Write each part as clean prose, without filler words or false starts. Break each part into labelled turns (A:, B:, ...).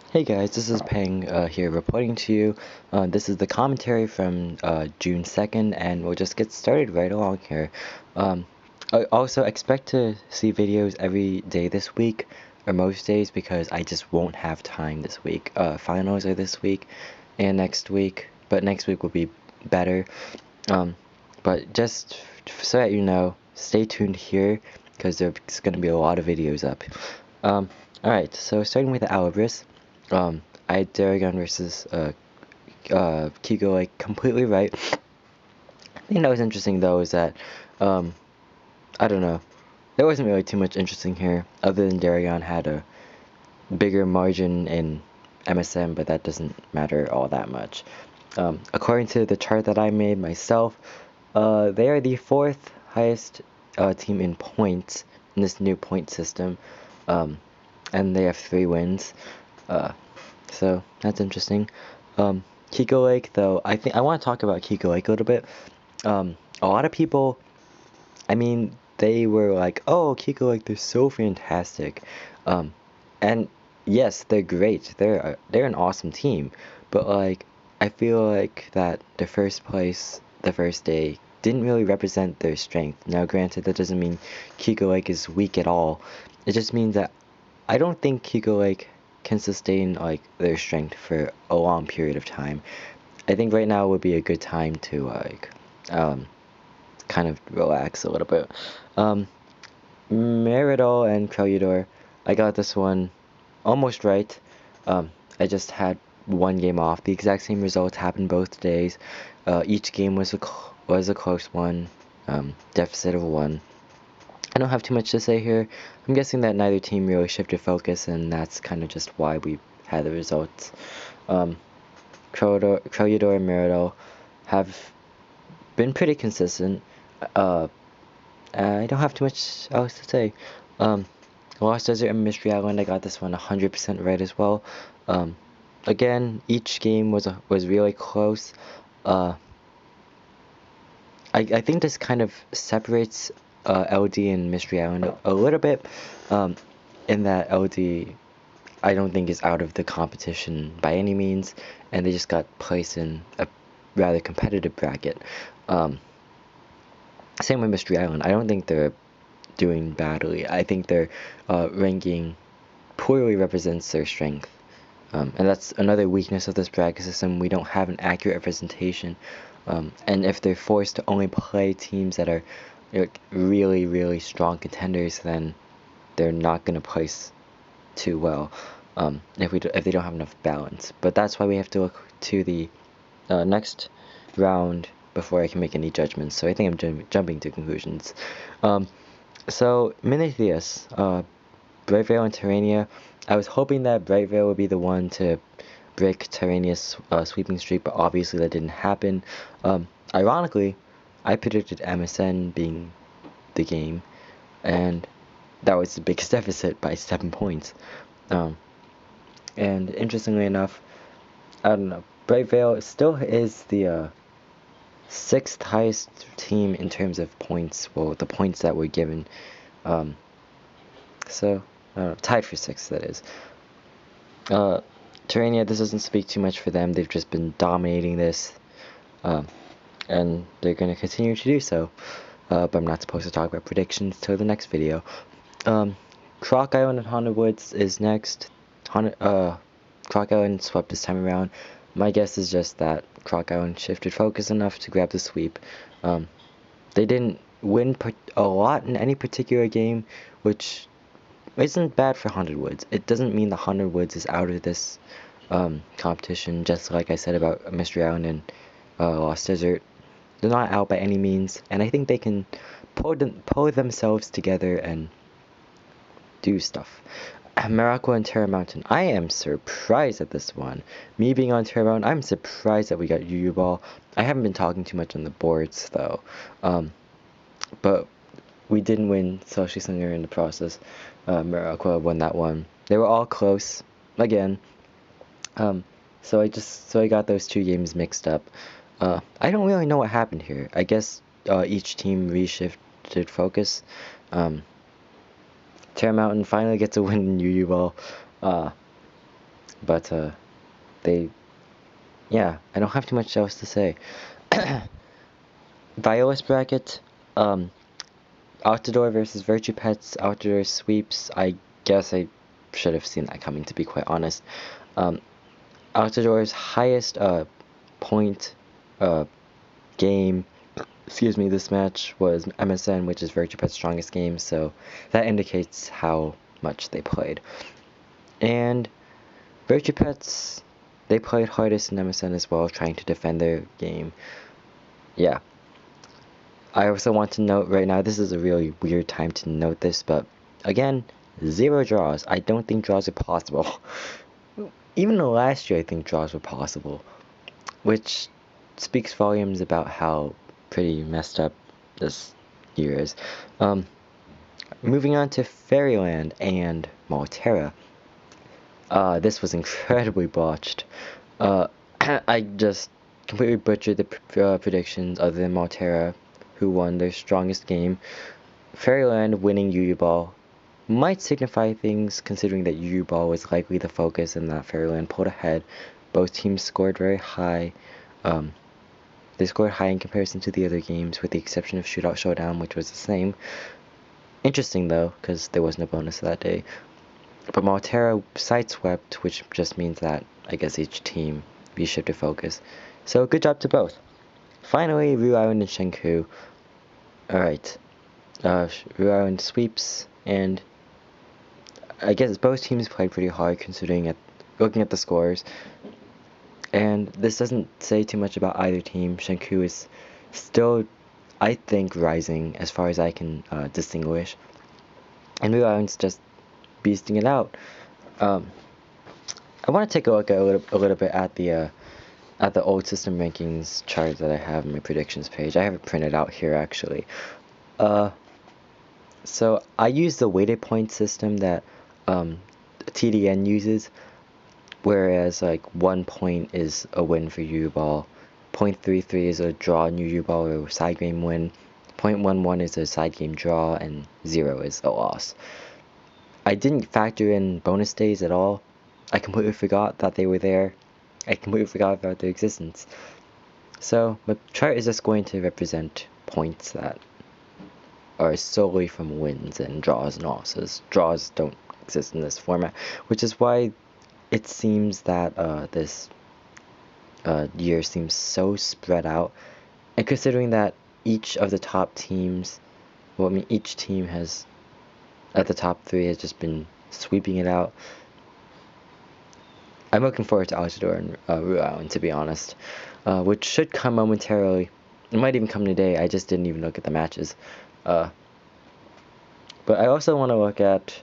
A: Hey guys, this is Peng here reporting to you. This is the commentary from June 2nd, and we'll just get started right along here. Um, I also expect to see videos every day this week, or most days, because I just won't have time this week. Finals are this week and next week, but next week will be better. Um, but just so that you know, stay tuned here, because there's going to be a lot of videos up. Alright, so starting with the Alibris. I had Daragon versus Kiko like completely right. I think that was interesting though is that um, I don't know. There wasn't really too much interesting here, other than Daragon had a bigger margin in MSM, but that doesn't matter all that much. According to the chart that I made myself, they are the fourth highest team in points in this new point system, and they have 3 wins. Uh, So that's interesting. Kiko Lake, though, I want to talk about Kiko Lake a little bit. A lot of people, I mean, they were like, "Oh, Kiko Lake, they're so fantastic," um, and yes, they're great. They're an awesome team, but like, I feel like that the first place, the first day, didn't really represent their strength. Now, granted, that doesn't mean Kiko Lake is weak at all. It just means that I don't think Kiko like can sustain like their strength for a long period of time. I think right now would be a good time to like um, kind of relax a little bit. Um, Meridol and Creludor, I got this one almost right. I just had one game off. The exact same results happened both days. Each game was a close one, deficit of 1. I don't have too much to say here. I'm guessing that neither team really shifted focus, and that's kind of just why we had the results. Creludor and Meridol have been pretty consistent. Uh, I don't have too much else to say. Um, Lost Desert and Mystery Island, I got this one 100% right as well. Um, Again, each game was really close. Uh, I think this kind of separates LD and Mystery Island a little bit, um, in that LD I don't think is out of the competition by any means, and they just got placed in a rather competitive bracket. Um, Same with Mystery Island. I don't think they're doing badly. I think their ranking poorly represents their strength. And that's another weakness of this bracket system. We don't have an accurate representation. And if they're forced to only play teams that are like, really, really strong contenders, then they're not going to place too well if they don't have enough balance. But that's why we have to look to the next round before I can make any judgments. So I think I'm jumping to conclusions. So Minitheus, Brightvale and Terrania. I was hoping that Brightvale would be the one to break Terrania's sweeping streak, but obviously that didn't happen. Ironically, I predicted MSN being the game, and that was the biggest deficit by 7 points. And interestingly enough, I don't know, Brightvale still is the 6th highest team in terms of points. Well, the points that were given. So, I don't know, tied for 6th, that is. Terrania, this doesn't speak too much for them. They've just been dominating this, and they're going to continue to do so. But I'm not supposed to talk about predictions till the next video. Croc Island and Haunted Woods is next. Croc Island swept this time around. My guess is just that Croc Island shifted focus enough to grab the sweep. They didn't win a lot in any particular game, which isn't bad for Haunted Woods. It doesn't mean the Haunted Woods is out of this competition, just like I said about Mystery Island and Lost Desert. They're not out by any means, and I think they can pull themselves together and do stuff. Morocco and Terra Mountain. I am surprised at this one. Me being on Terra Mountain, I'm surprised that we got Yu Ball. I haven't been talking too much on the boards though, but we didn't win Social Slinger in the process. Morocco won that one. They were all close again. So I got those 2 games mixed up. I don't really know what happened here. I guess each team reshifted focus. Terra Mountain finally gets a win in UU Ball. But yeah, I don't have too much else to say. VIII bracket, Altador versus Virtue Pets. Altador sweeps. I guess I should have seen that coming, to be quite honest. Altador's highest point game, this match was MSN, which is Virtue Pet's strongest game, so that indicates how much they played. And Virtue Pets, they played hardest in MSN as well, trying to defend their game. Yeah. I also want to note right now, this is a really weird time to note this, but again, 0 draws. I don't think draws are possible. Even last year, I think draws were possible, which speaks volumes about how pretty messed up this year is. Moving on to Fairyland and Malterra. This was incredibly botched. I just completely butchered the predictions other than Malterra, who won their strongest game. Fairyland winning UU Ball might signify things, considering that UU Ball was likely the focus and that Fairyland pulled ahead. Both teams scored very high. They scored high in comparison to the other games, with the exception of Shootout Showdown, which was the same. Interesting, though, because there was no bonus that day. But Malterra sideswept, which just means that, I guess, each team reshifted focus. So, good job to both. Finally, Rue Island and Shenku. Alright. Rue Island sweeps, and I guess both teams played pretty hard, considering looking at the scores. And this doesn't say too much about either team. Shenku is still, I think, rising as far as I can distinguish. And Rue Island's just beasting it out. I want to take a look at a little bit at the old system rankings chart that I have on my predictions page. I have it printed out here, actually. So I use the weighted point system that TDN uses, whereas like 1 point is a win for UU Ball, 0.33 is a draw in UU Ball or side game win, 0.11 is a side game draw, and 0 is a loss. I didn't factor in bonus days at all. I completely forgot that they were there. I completely forgot about their existence. So my chart is just going to represent points that are solely from wins and draws and losses. Draws don't exist in this format, which is why it seems that this year seems so spread out. And considering that each of the top teams, each team has, at the top 3, has just been sweeping it out. I'm looking forward to Altador and Rue Island, to be honest, which should come momentarily. It might even come today. I just didn't even look at the matches. But I also want to look at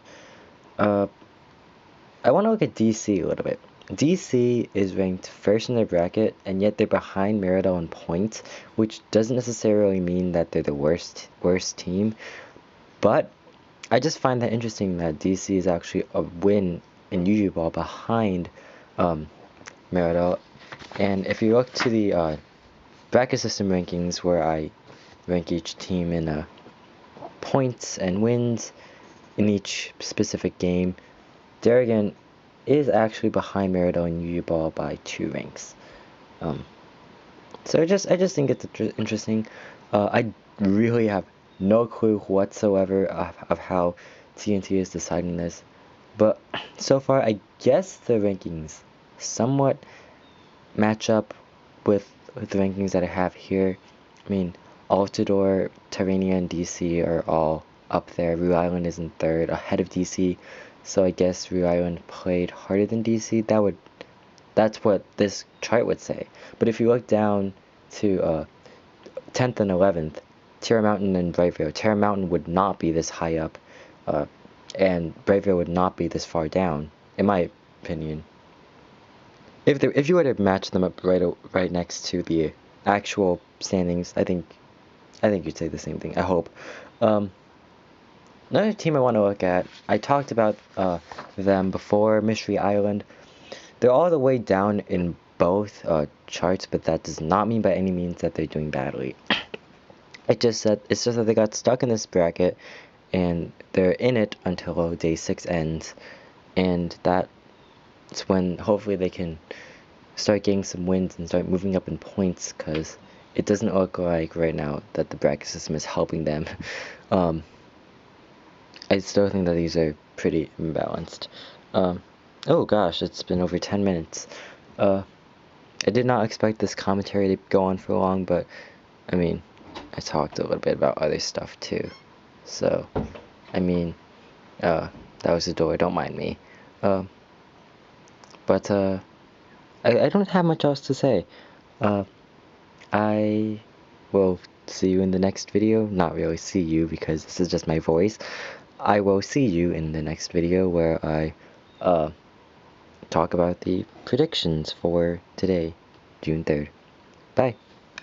A: DC a little bit. DC is ranked first in their bracket, and yet they're behind Meridell in points, which doesn't necessarily mean that they're the worst team. But I just find that interesting that DC is actually a win in UU Ball behind Meridell. And if you look to the bracket system rankings, where I rank each team in points and wins in each specific game, Darrigan is actually behind Meridell and UU Ball by 2 ranks. So I just think it's interesting. I really have no clue whatsoever of how TNT is deciding this, but so far I guess the rankings somewhat match up with the rankings that I have here. I mean, Altador, Terrania, and DC are all up there. Rue Island is in 3rd, ahead of DC. So I guess Rue Island played harder than DC. That's what this chart would say. But if you look down to 10th and 11th, Terra Mountain and Brightvale, Terra Mountain would not be this high up, and Brightvale would not be this far down, in my opinion. If you were to match them up right next to the actual standings, I think you'd say the same thing. I hope. Another team I want to look at, I talked about them before, Mystery Island. They're all the way down in both charts, but that does not mean by any means that they're doing badly. It's just that they got stuck in this bracket, and they're in it until day 6 ends, and that it's when hopefully they can start getting some wins and start moving up in points, because it doesn't look like right now that the bracket system is helping them. I still think that these are pretty imbalanced. Oh gosh, it's been over 10 minutes. I did not expect this commentary to go on for long, but I mean, I talked a little bit about other stuff too. So, I mean, that was the door, don't mind me. But I don't have much else to say. I will see you in the next video. Not really see you, because this is just my voice. I will see you in the next video where I talk about the predictions for today, June 3rd. Bye.